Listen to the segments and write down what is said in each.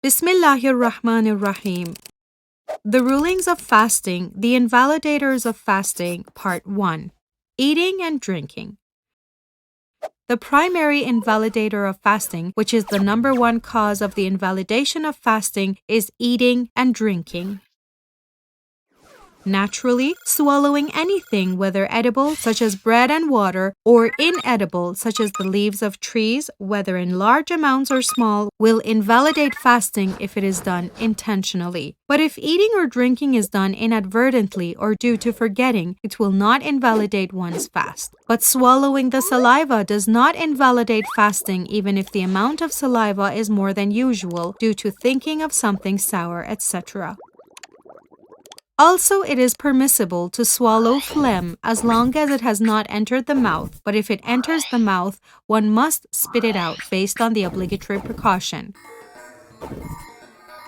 Bismillahirrahmanirrahim. The Rulings of Fasting, the Invalidators of Fasting, Part 1. Eating and Drinking. The primary invalidator of fasting, which is the number one cause of the invalidation of fasting, is eating and drinking. Naturally, swallowing anything, whether edible, such as bread and water, or inedible, such as the leaves of trees, whether in large amounts or small, will invalidate fasting if it is done intentionally. But if eating or drinking is done inadvertently or due to forgetting, it will not invalidate one's fast. But swallowing the saliva does not invalidate fasting even if the amount of saliva is more than usual due to thinking of something sour, etc. Also, it is permissible to swallow phlegm as long as it has not entered the mouth, but if it enters the mouth, one must spit it out based on the obligatory precaution.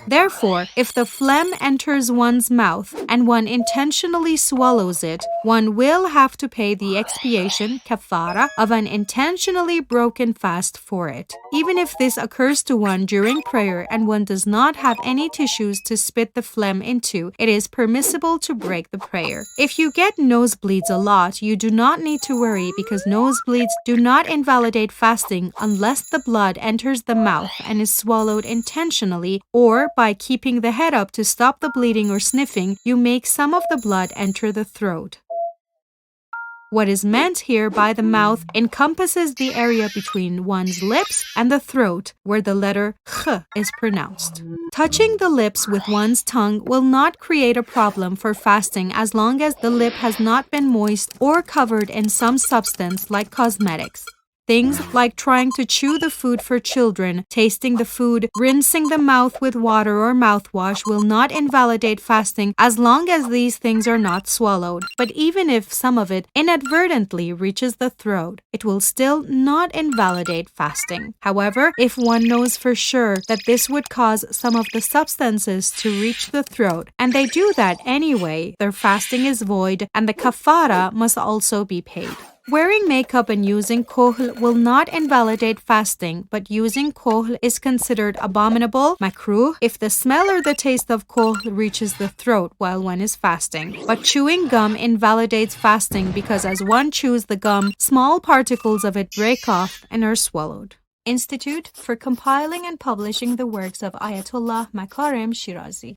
Therefore, if the phlegm enters one's mouth and one intentionally swallows it, one will have to pay the expiation, kafara, of an intentionally broken fast for it. Even if this occurs to one during prayer and one does not have any tissues to spit the phlegm into, it is permissible to break the prayer. If you get nosebleeds a lot, you do not need to worry because nosebleeds do not invalidate fasting unless the blood enters the mouth and is swallowed intentionally, or by keeping the head up to stop the bleeding or sniffing, you make some of the blood enter the throat. What is meant here by the mouth encompasses the area between one's lips and the throat, where the letter kh is pronounced. Touching the lips with one's tongue will not create a problem for fasting as long as the lip has not been moist or covered in some substance like cosmetics. Things like trying to chew the food for children, tasting the food, rinsing the mouth with water or mouthwash will not invalidate fasting as long as these things are not swallowed. But even if some of it inadvertently reaches the throat, it will still not invalidate fasting. However, if one knows for sure that this would cause some of the substances to reach the throat, and they do that anyway, their fasting is void and the kafara must also be paid. Wearing makeup and using kohl will not invalidate fasting, but using kohl is considered abominable, makruh, if the smell or the taste of kohl reaches the throat while one is fasting. But chewing gum invalidates fasting because as one chews the gum, small particles of it break off and are swallowed. Institute for compiling and publishing the works of Ayatollah Makarim Shirazi.